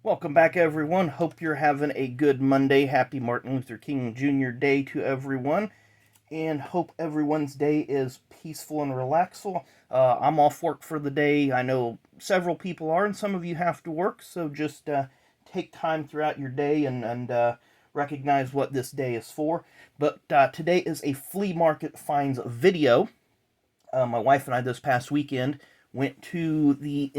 Welcome back, everyone. Hope you're having a good Monday. Happy Martin Luther King Jr. Day to everyone. And hope everyone's day is peaceful and relaxful. I'm off work for the day. I know several people are, and some of you have to work. So just take time throughout your day and recognize what this day is for. But today is a flea market finds video. My wife and I this past weekend went to the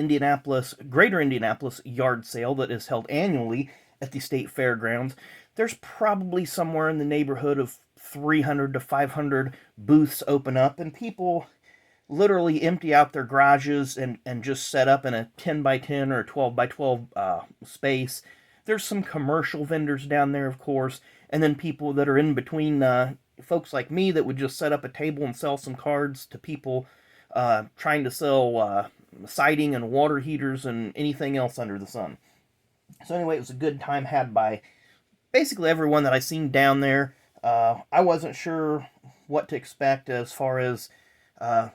Greater Indianapolis yard sale that is held annually at the state fairgrounds. There's probably somewhere in the neighborhood of 300 to 500 booths open up, and people literally empty out their garages and just set up in a 10 by 10 or 12 by 12 space. There's some commercial vendors down there, of course, and then people that are in between, folks like me that would just set up a table and sell some cards to people trying to sell siding and water heaters and anything else under the sun. So anyway, it was a good time had by basically everyone that I seen down there. I wasn't sure what to expect as far as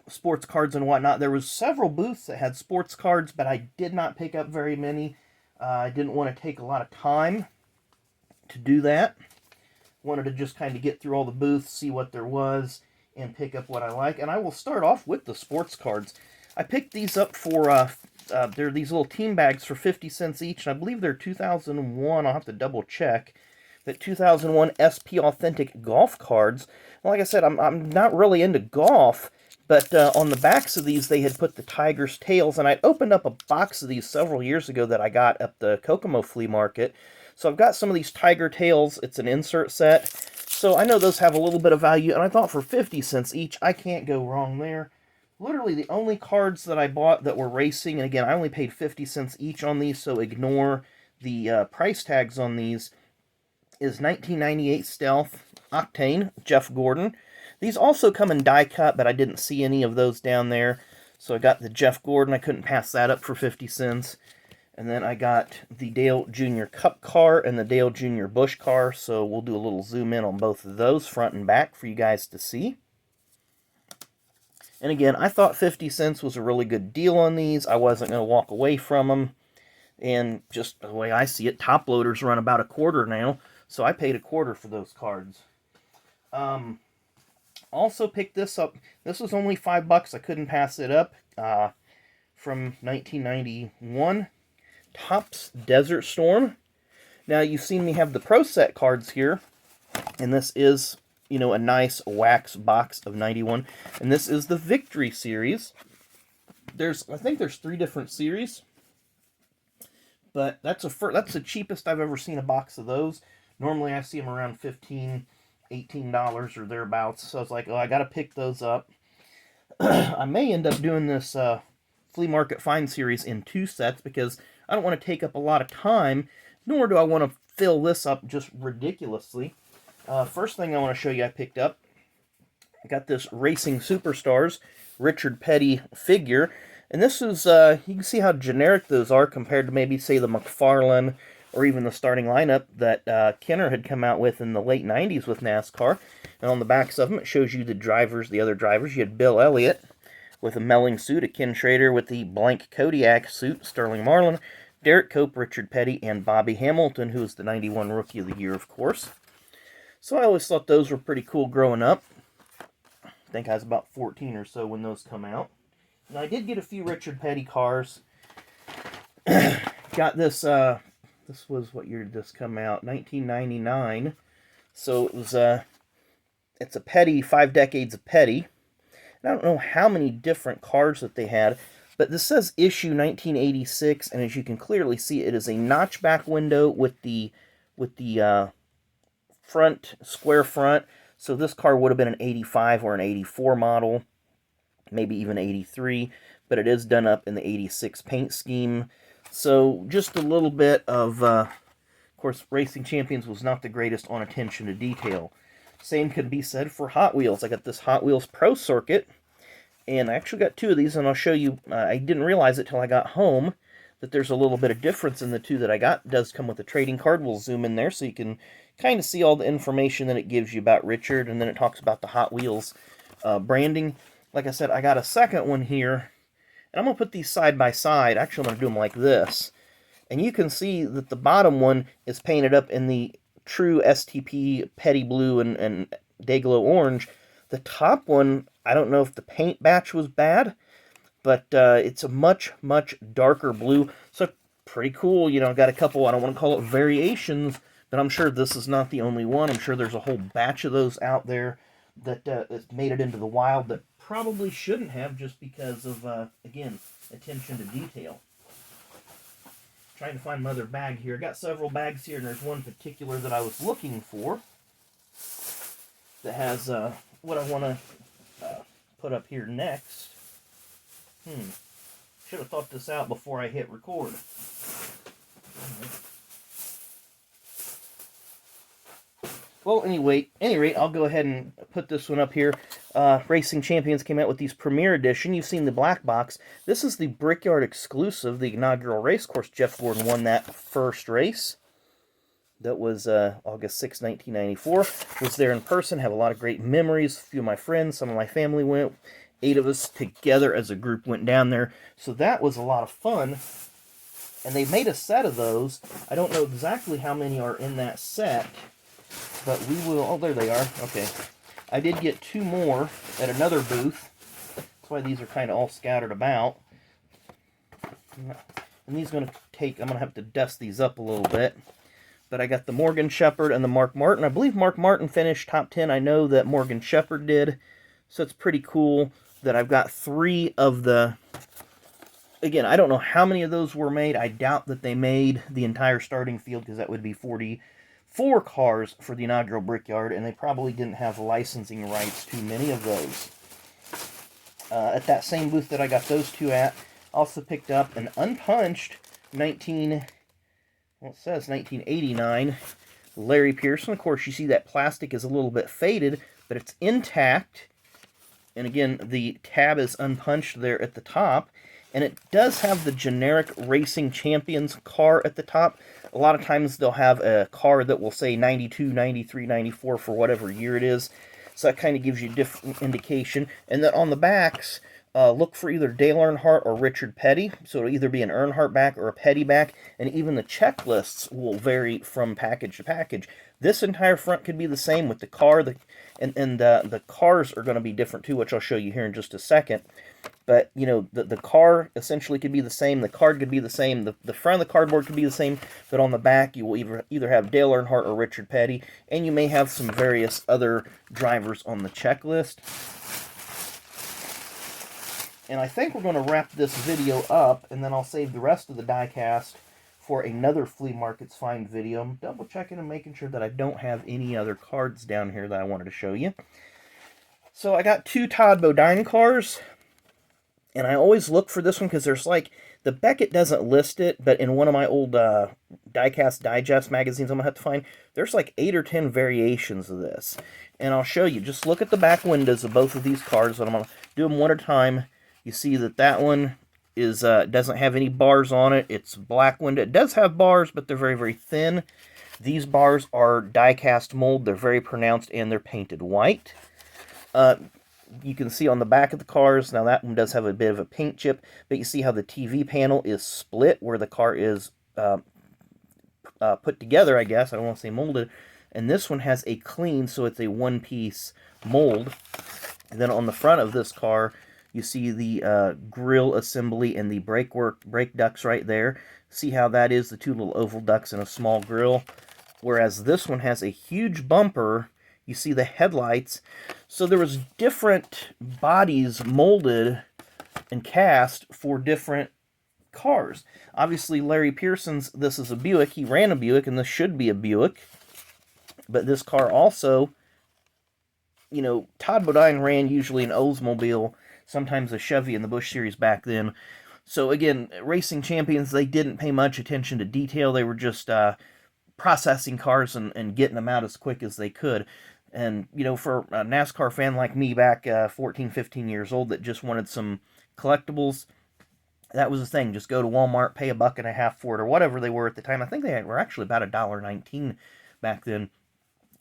sports cards and whatnot. There was several booths that had sports cards, but I did not pick up very many. I didn't want to take a lot of time to do that. Wanted to just kind of get through all the booths, see what there was, and pick up what I like. And I will start off with the sports cards. I picked these up for, they're these little team bags for 50 cents each, and I believe they're 2001, I'll have to double check, that 2001 SP Authentic golf cards. Like I said, I'm not really into golf, but on the backs of these, they had put the tiger's tails, and I'd opened up a box of these several years ago that I got at the Kokomo Flea Market. So I've got some of these tiger tails. It's an insert set. So I know those have a little bit of value, and I thought for 50 cents each, I can't go wrong there. Literally the only cards that I bought that were racing, and again, I only paid 50 cents each on these, so ignore the price tags on these, is 1998 Stealth Octane, Jeff Gordon. These also come in die cut, but I didn't see any of those down there. So I got the Jeff Gordon. I couldn't pass that up for 50 cents. And then I got the Dale Jr. Cup car and the Dale Jr. Busch car. So we'll do a little zoom in on both of those, front and back, for you guys to see. And again, I thought 50 cents was a really good deal on these. I wasn't going to walk away from them. And just the way I see it, top loaders run about $0.25 now. So I paid $0.25 for those cards. Also picked this up. This was only $5. I couldn't pass it up. From 1991. Topps Desert Storm. Now, you've seen me have the Pro Set cards here. And this is, you know, a nice wax box of 91. And this is the Victory Series. I think there's 3 different series. But that's the cheapest I've ever seen a box of those. Normally, I see them around $15, $18 or thereabouts. So I was like, oh, I got to pick those up. I may end up doing this Flea Market Find series in 2 sets because I don't want to take up a lot of time, nor do I want to fill this up just ridiculously. First thing I want to show you I picked up, I got this Racing Superstars Richard Petty figure. And this is, you can see how generic those are compared to maybe, say, the McFarlane or even the starting lineup that Kenner had come out with in the late 90s with NASCAR. And on the backs of them, it shows you the drivers, the other drivers. You had Bill Elliott with a Melling suit, a Ken Schrader with the blank Kodiak suit, Sterling Marlin, Derek Cope, Richard Petty, and Bobby Hamilton, who was the 91 Rookie of the Year, of course. So I always thought those were pretty cool growing up. I think I was about 14 or so when those come out. And I did get a few Richard Petty cars. Got this, this was, what year did this come out? 1999. So it was, it's a Petty, 5 decades of Petty. And I don't know how many different cars that they had, but this says issue 1986, and as you can clearly see, it is a notchback window with the front, square front. So this car would have been an 85 or an 84 model, maybe even 83, but it is done up in the 86 paint scheme. So just a little bit of course, Racing Champions was not the greatest on attention to detail. Same could be said for Hot Wheels. I got this Hot Wheels Pro Circuit, and I actually got 2 of these, and I'll show you. I didn't realize it till I got home that there's a little bit of difference in the 2 that I got. It does come with a trading card. We'll zoom in there so you can kind of see all the information that it gives you about Richard, and then it talks about the Hot Wheels branding. Like I said, I got a second one here, and I'm going to put these side by side. Actually, I'm going to do them like this. And you can see that the bottom one is painted up in the true STP petty blue and Dayglow orange. The top one, I don't know if the paint batch was bad, but it's a much, much darker blue. So pretty cool. You know, got a couple, I don't want to call it variations, but I'm sure this is not the only one. I'm sure there's a whole batch of those out there that made it into the wild that probably shouldn't have, just because of, again, attention to detail. Trying to find my other bag here. I got several bags here, and there's one particular that I was looking for that has what I want to put up here next. Should have thought this out before I hit record. Well, anyway, I'll go ahead and put this one up here. Racing Champions came out with these Premier Edition. You've seen the black box. This is the Brickyard exclusive, the inaugural race course. Jeff Gordon won that first race. That was August 6, 1994. Was there in person. Have a lot of great memories. A few of my friends, some of my family went. 8 of us together as a group went down there. So that was a lot of fun. And they made a set of those. I don't know exactly how many are in that set, but we will... Oh, there they are. Okay. I did get 2 more at another booth. That's why these are kind of all scattered about. And these are going to take... I'm going to have to dust these up a little bit. But I got the Morgan Shepherd and the Mark Martin. I believe Mark Martin finished top 10. I know that Morgan Shepherd did. So it's pretty cool that I've got 3 of the... Again, I don't know how many of those were made. I doubt that they made the entire starting field, because that would be 44 cars for the inaugural Brickyard, and they probably didn't have licensing rights to many of those. At that same booth that I got those 2 at, also picked up an unpunched 1989 Larry Pearson. Of course, you see that plastic is a little bit faded, but it's intact. And again, the tab is unpunched there at the top. And it does have the generic Racing Champions car at the top. A lot of times they'll have a car that will say 92, 93, 94 for whatever year it is. So that kind of gives you a different indication. And then on the backs, look for either Dale Earnhardt or Richard Petty. So it'll either be an Earnhardt back or a Petty back. And even the checklists will vary from package to package. This entire front could be the same with the car. The cars are going to be different too, which I'll show you here in just a second. But, you know, the car essentially could be the same. The card could be the same. The front of the cardboard could be the same. But on the back, you will either have Dale Earnhardt or Richard Petty. And you may have some various other drivers on the checklist. And I think we're going to wrap this video up. And then I'll save the rest of the diecast for another Flea Markets Find video. I'm double checking and making sure that I don't have any other cards down here that I wanted to show you. So I got 2 Todd Bodine cars. And I always look for this one because there's like, the Beckett doesn't list it, but in one of my old Diecast Digest magazines I'm going to have to find, there's like 8 or 10 variations of this. And I'll show you. Just look at the back windows of both of these cars, and I'm going to do them one at a time. You see that one is doesn't have any bars on it. It's black window. It does have bars, but they're very, very thin. These bars are die-cast mold. They're very pronounced, and they're painted white. You can see on the back of the cars, now that one does have a bit of a paint chip, but you see how the TV panel is split where the car is put together, I guess. I don't want to say molded. And this one has a clean, so it's a one-piece mold. And then on the front of this car, you see the grill assembly and the brake ducts right there. See how that is, the 2 little oval ducts and a small grill. Whereas this one has a huge bumper. You see the headlights. So there was different bodies molded and cast for different cars. Obviously, Larry Pearson's, this is a Buick. He ran a Buick, and this should be a Buick. But this car also, you know, Todd Bodine ran usually an Oldsmobile, sometimes a Chevy in the Busch Series back then. So again, Racing Champions, they didn't pay much attention to detail. They were just processing cars and getting them out as quick as they could. And, you know, for a NASCAR fan like me back 14, 15 years old that just wanted some collectibles, that was the thing. Just go to Walmart, pay $1.50 for it, or whatever they were at the time. I think they were actually about $1.19 back then.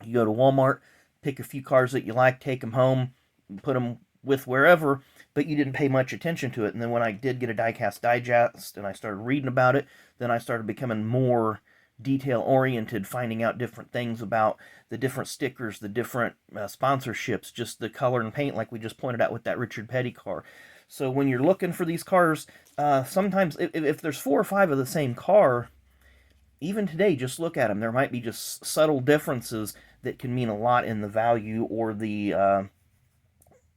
You go to Walmart, pick a few cars that you like, take them home, put them with wherever, but you didn't pay much attention to it. And then when I did get a Diecast Digest and I started reading about it, then I started becoming more detail oriented, finding out different things about the different stickers, the different sponsorships, just the color and paint, like we just pointed out with that Richard Petty car. So when you're looking for these cars, sometimes if there's 4 or 5 of the same car, even today, just look at them. There might be just subtle differences that can mean a lot in the value or the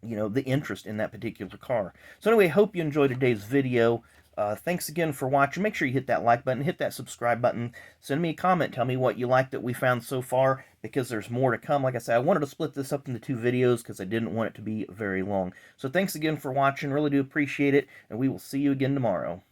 the interest in that particular car. So anyway, hope you enjoyed today's video. Thanks again for watching. Make sure you hit that like button, hit that subscribe button. Send me a comment. Tell me what you like that we found so far, because there's more to come. Like I said, I wanted to split this up into 2 videos because I didn't want it to be very long. So thanks again for watching. Really do appreciate it, and we will see you again tomorrow.